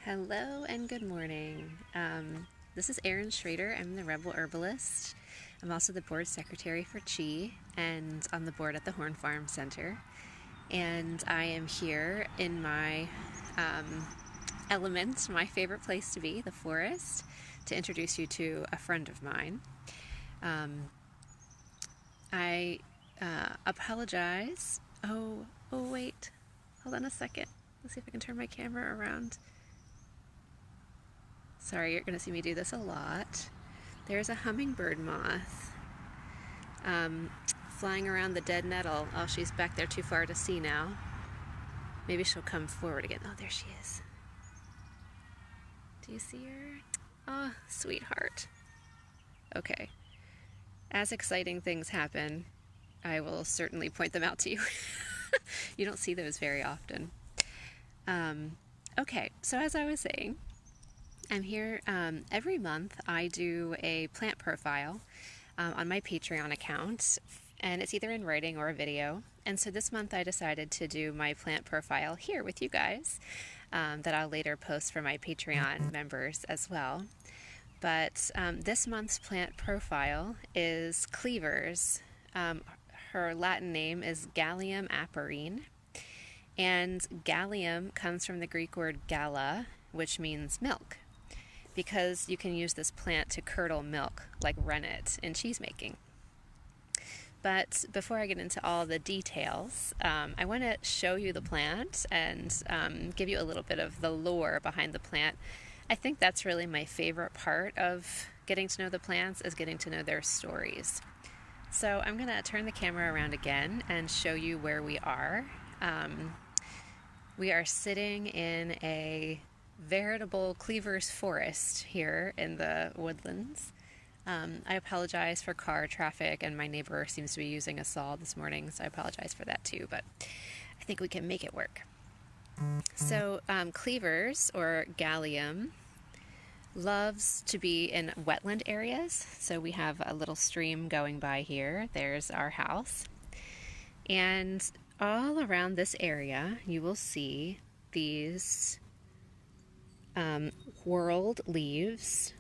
Hello and good morning. This is Erin Schrader. I'm the Rebel Herbalist. I'm also the board secretary for Chi and on the board at the Horn Farm Center. And I am here in my element, my favorite place to be, the forest, to introduce you to a friend of mine. I apologize. Oh, wait. Hold on a second. Let's see if I can turn my camera around. Sorry, you're going to see me do this a lot. There's a hummingbird moth flying around the dead nettle. Oh, she's back there too far to see now. Maybe she'll come forward again. Oh, there she is. Do you see her? Oh, sweetheart. Okay. As exciting things happen, I will certainly point them out to you. You don't see those very often. Okay, so as I was saying, I'm here every month. I do a plant profile on my Patreon account, and it's either in writing or a video. And so this month I decided to do my plant profile here with you guys that I'll later post for my Patreon members as well. But this month's plant profile is Cleavers. Her Latin name is Galium aparine. And Galium comes from the Greek word gala, which means milk, because you can use this plant to curdle milk, like rennet in cheese making. But before I get into all the details, I want to show you the plant and give you a little bit of the lore behind the plant. I think that's really my favorite part of getting to know the plants, is getting to know their stories. So I'm going to turn the camera around again and show you where we are. We are sitting in a veritable Cleavers forest here in the woodlands. I apologize for car traffic, and my neighbor seems to be using a saw this morning, so I apologize for that too, but I think we can make it work. So Cleavers, or Galium, loves to be in wetland areas. So we have a little stream going by here. There's our house. And all around this area, you will see these whorled leaves.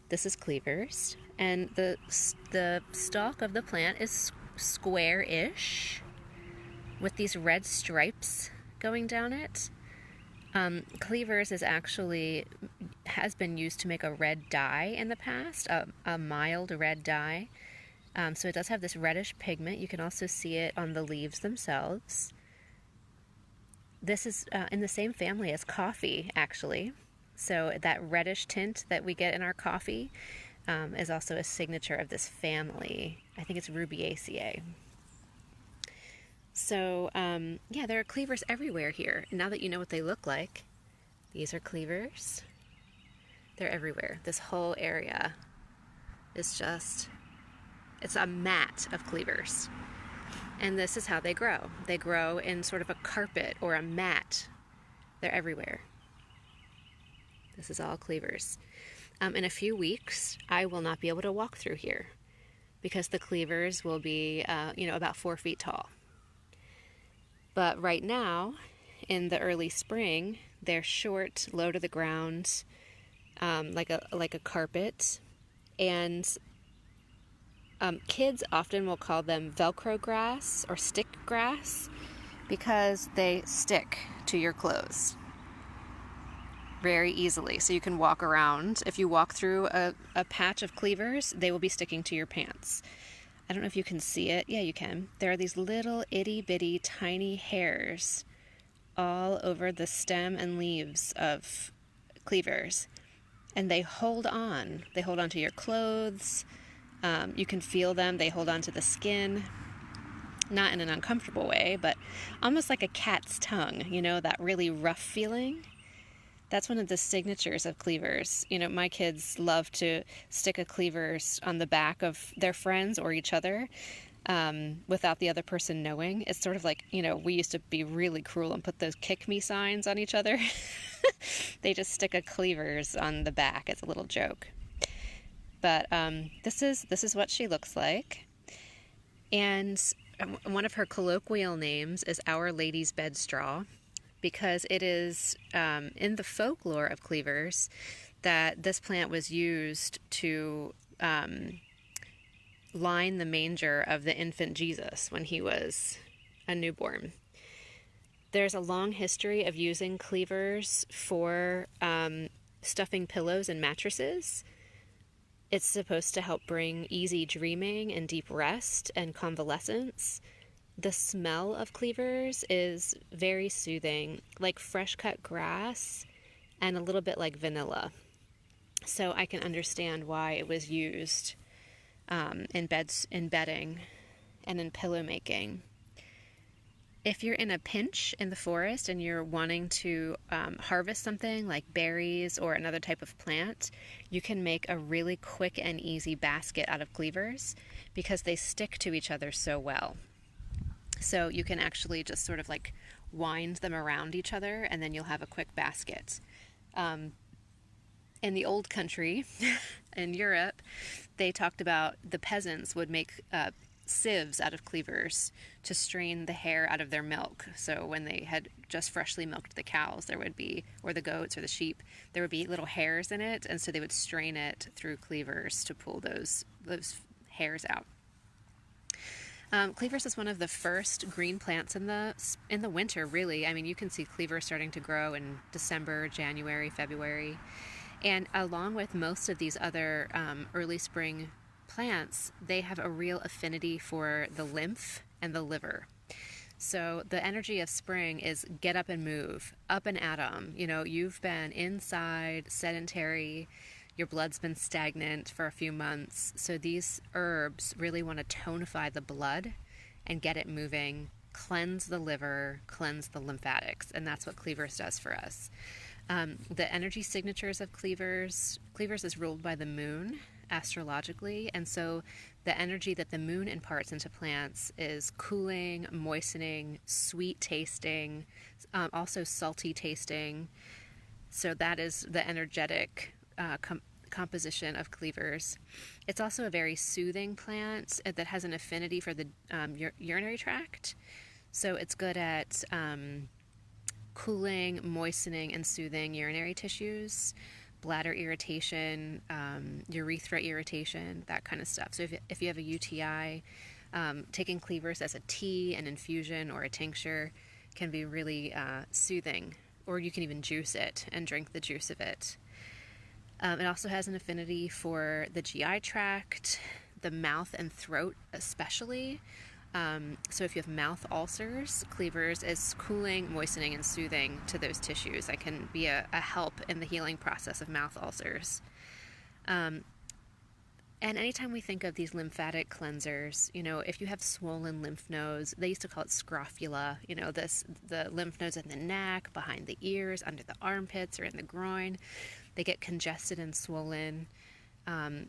This is Cleavers, and the stalk of the plant is square-ish with these red stripes going down it. Cleavers has been used to make a red dye in the past, a mild red dye. So it does have this reddish pigment. You can also see it on the leaves themselves. This is in the same family as coffee, actually. So that reddish tint that we get in our coffee is also a signature of this family. I think it's Rubiaceae. So, yeah, there are Cleavers everywhere here. Now that you know what they look like, these are Cleavers. They're everywhere. This whole area is just, it's a mat of Cleavers. And this is how they grow. They grow in sort of a carpet or a mat. They're everywhere. This is all Cleavers. In a few weeks, I will not be able to walk through here because the Cleavers will be, about 4 feet tall. But right now, in the early spring, they're short, low to the ground, like a carpet. And kids often will call them Velcro grass or stick grass because they stick to your clothes very easily. So you can walk around. If you walk through a patch of Cleavers, they will be sticking to your pants. I don't know if you can see it. Yeah, you can. There are these little itty-bitty tiny hairs all over the stem and leaves of Cleavers. And they hold on. They hold on to your clothes. You can feel them. They hold on to the skin. Not in an uncomfortable way, but almost like a cat's tongue, that really rough feeling. That's one of the signatures of Cleavers. My kids love to stick a Cleavers on the back of their friends or each other without the other person knowing. It's sort of like, we used to be really cruel and put those kick me signs on each other. They just stick a Cleavers on the back. It's a little joke. But this is what she looks like. And one of her colloquial names is Our Lady's Bedstraw, because it is in the folklore of Cleavers that this plant was used to line the manger of the infant Jesus when he was a newborn. There's a long history of using Cleavers for stuffing pillows and mattresses. It's supposed to help bring easy dreaming and deep rest and convalescence. The smell of Cleavers is very soothing, like fresh cut grass and a little bit like vanilla. So I can understand why it was used in bedding and in pillow making. If you're in a pinch in the forest and you're wanting to harvest something like berries or another type of plant, you can make a really quick and easy basket out of Cleavers because they stick to each other so well. So you can actually just sort of like wind them around each other and then you'll have a quick basket. In the old country, in Europe, they talked about the peasants would make sieves out of Cleavers to strain the hair out of their milk. So when they had just freshly milked the cows, there would be, or the goats or the sheep, there would be little hairs in it, and so they would strain it through Cleavers to pull those hairs out. Cleavers is one of the first green plants in the winter, really. I mean, you can see Cleavers starting to grow in December, January, February. And along with most of these other early spring plants, they have a real affinity for the lymph and the liver. So the energy of spring is get up and move, up and at 'em. You know, you've been inside, sedentary, your blood's been stagnant for a few months. So these herbs really want to tonify the blood and get it moving, cleanse the liver, cleanse the lymphatics. And that's what Cleavers does for us. The energy signatures of Cleavers is ruled by the moon astrologically, and so the energy that the moon imparts into plants is cooling, moistening, sweet tasting, also salty tasting. So that is the energetic composition of Cleavers. It's also a very soothing plant that has an affinity for the urinary tract, so it's good at cooling, moistening, and soothing urinary tissues, bladder irritation, urethra irritation, that kind of stuff. So if you have a UTI, taking Cleavers as a tea, an infusion, or a tincture can be really soothing, or you can even juice it and drink the juice of it. It also has an affinity for the GI tract, the mouth and throat especially. So if you have mouth ulcers, Cleavers is cooling, moistening, and soothing to those tissues. That can be a help in the healing process of mouth ulcers. And anytime we think of these lymphatic cleansers, you know, if you have swollen lymph nodes, they used to call it scrofula, you know, the lymph nodes in the neck, behind the ears, under the armpits, or in the groin, they get congested and swollen.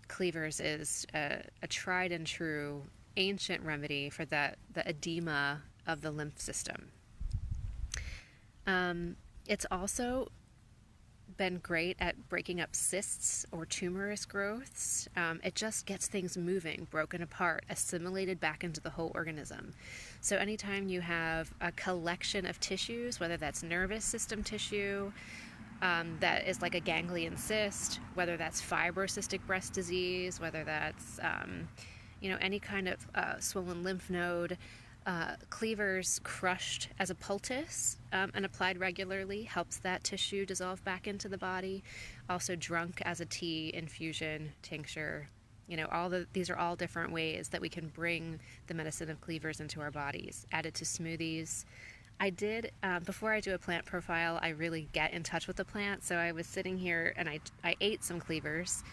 Cleavers is a tried and true ancient remedy for the edema of the lymph system. It's also been great at breaking up cysts or tumorous growths. It just gets things moving, broken apart, assimilated back into the whole organism. So anytime you have a collection of tissues, whether that's nervous system tissue, that is like a ganglion cyst, whether that's fibrocystic breast disease, whether that's any kind of swollen lymph node, Cleavers crushed as a poultice and applied regularly helps that tissue dissolve back into the body. Also drunk as a tea, infusion, tincture. You know, these are all different ways that we can bring the medicine of Cleavers into our bodies. Add it to smoothies. I did, before I do a plant profile, I really get in touch with the plant. So I was sitting here and I ate some Cleavers.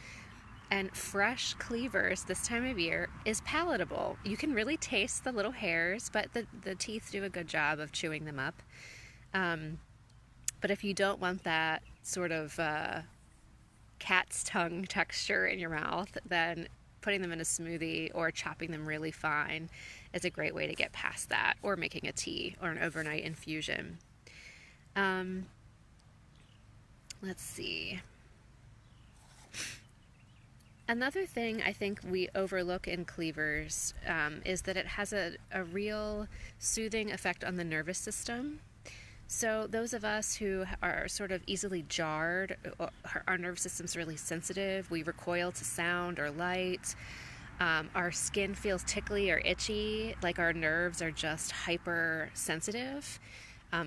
And fresh Cleavers this time of year is palatable. You can really taste the little hairs, but the teeth do a good job of chewing them up. But if you don't want that sort of cat's tongue texture in your mouth, then putting them in a smoothie or chopping them really fine is a great way to get past that, or making a tea or an overnight infusion. Let's see. Another thing I think we overlook in Cleavers is that it has a real soothing effect on the nervous system. So those of us who are sort of easily jarred, our nervous system's really sensitive, we recoil to sound or light, our skin feels tickly or itchy, like our nerves are just hypersensitive.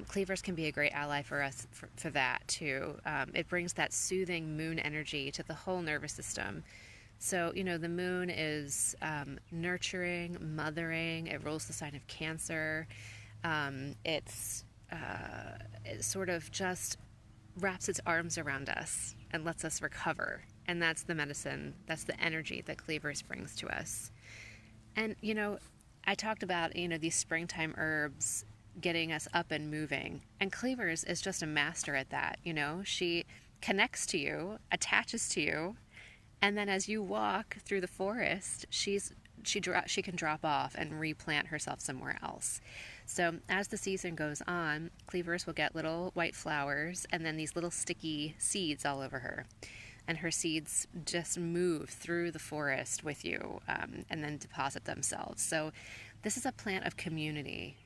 Cleavers can be a great ally for us for that too. It brings that soothing moon energy to the whole nervous system. So, the moon is nurturing, mothering. It rules the sign of Cancer. It sort of just wraps its arms around us and lets us recover. And that's the medicine, that's the energy that Cleavers brings to us. And, I talked about, these springtime herbs getting us up and moving. And Cleavers is just a master at that, She connects to you, attaches to you, and then as you walk through the forest, she can drop off and replant herself somewhere else. So as the season goes on, Cleavers will get little white flowers and then these little sticky seeds all over her. And her seeds just move through the forest with you and then deposit themselves. So this is a plant of community.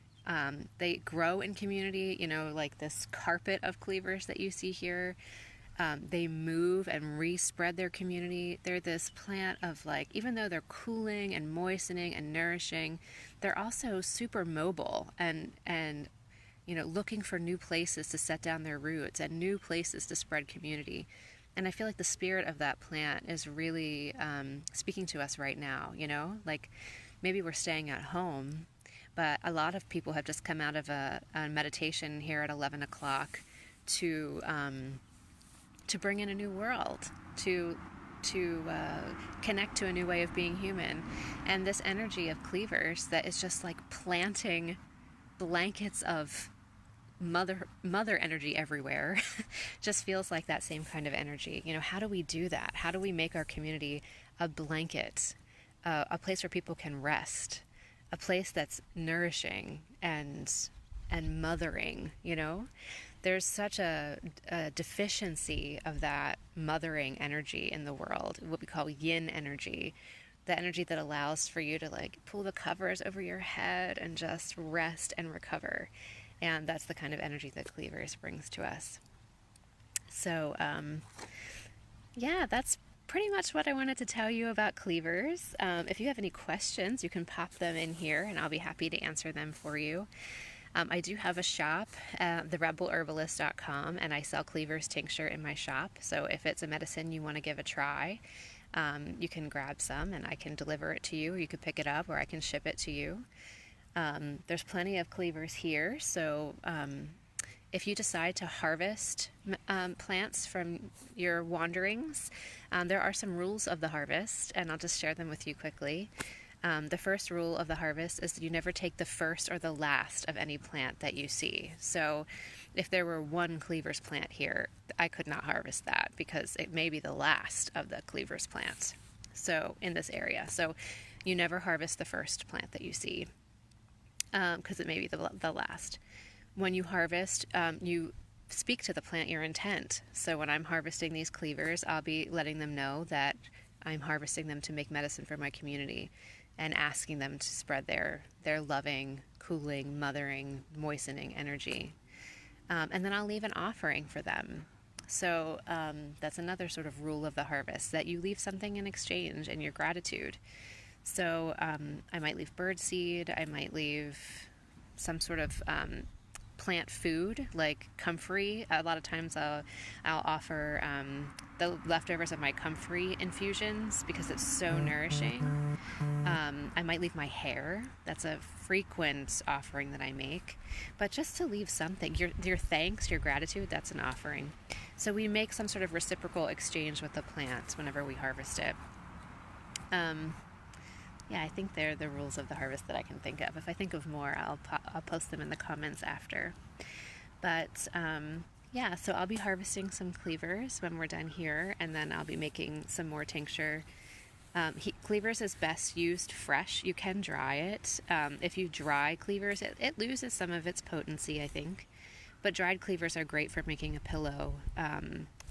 They grow in community, like this carpet of Cleavers that you see here. They move and respread their community. They're this plant of even though they're cooling and moistening and nourishing, they're also super mobile and looking for new places to set down their roots and new places to spread community. And I feel like the spirit of that plant is really speaking to us right now, maybe we're staying at home, but a lot of people have just come out of a meditation here at 11 o'clock to bring in a new world, to connect to a new way of being human. And this energy of Cleavers that is just planting blankets of mother energy everywhere just feels like that same kind of energy. How do we do that? How do we make our community a blanket, a place where people can rest, a place that's nourishing and mothering? There's such a deficiency of that mothering energy in the world, what we call yin energy, the energy that allows for you to pull the covers over your head and just rest and recover. And that's the kind of energy that Cleavers brings to us. So, that's pretty much what I wanted to tell you about Cleavers. If you have any questions, you can pop them in here and I'll be happy to answer them for you. I do have a shop, therebelherbalist.com, and I sell Cleavers tincture in my shop. So if it's a medicine you want to give a try, you can grab some and I can deliver it to you, or you could pick it up, or I can ship it to you. There's plenty of Cleavers here, so if you decide to harvest plants from your wanderings, there are some rules of the harvest, and I'll just share them with you quickly. The first rule of the harvest is that you never take the first or the last of any plant that you see. So if there were one Cleavers plant here, I could not harvest that because it may be the last of the Cleavers plant. So in this area, so you never harvest the first plant that you see because it may be the last. When you harvest, you speak to the plant your intent. So when I'm harvesting these Cleavers, I'll be letting them know that I'm harvesting them to make medicine for my community and asking them to spread their loving, cooling, mothering, moistening energy. And then I'll leave an offering for them. So that's another sort of rule of the harvest, that you leave something in exchange in your gratitude. So I might leave birdseed, I might leave some sort of plant food like comfrey. A lot of times I'll offer the leftovers of my comfrey infusions because it's so nourishing. I might leave my hair. That's a frequent offering that I make. But just to leave something, your thanks, your gratitude, that's an offering. So we make some sort of reciprocal exchange with the plant whenever we harvest it. I think they're the rules of the harvest that I can think of. If I think of more, I'll post them in the comments after. But so I'll be harvesting some Cleavers when we're done here, and then I'll be making some more tincture. Cleavers is best used fresh. You can dry it. If you dry Cleavers, it loses some of its potency, I think. But dried Cleavers are great for making a pillow,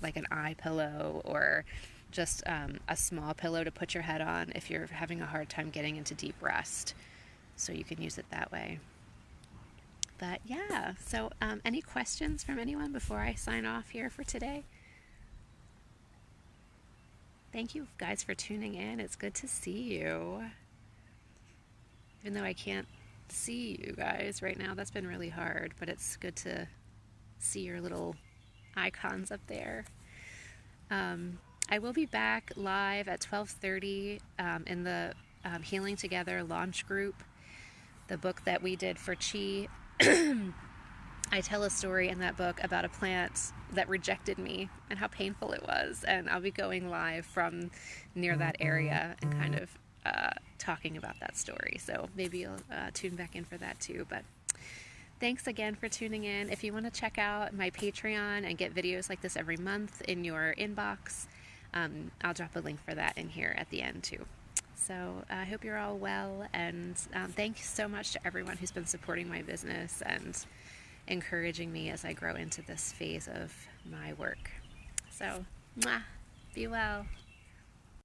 like an eye pillow, or just a small pillow to put your head on if you're having a hard time getting into deep rest. So you can use it that way. But yeah, so any questions from anyone before I sign off here for today? Thank you guys for tuning in. It's good to see you. Even though I can't see you guys right now, that's been really hard, but it's good to see your little icons up there. I will be back live at 12:30 in the Healing Together launch group, the book that we did for Chi. I tell a story in that book about a plant that rejected me and how painful it was, and I'll be going live from near that area and kind of talking about that story. So maybe you'll tune back in for that too. But thanks again for tuning in. If you want to check out my Patreon and get videos like this every month in your inbox, I'll drop a link for that in here at the end too. So I hope you're all well, and thanks so much to everyone who's been supporting my business and encouraging me as I grow into this phase of my work. So, mwah, be well.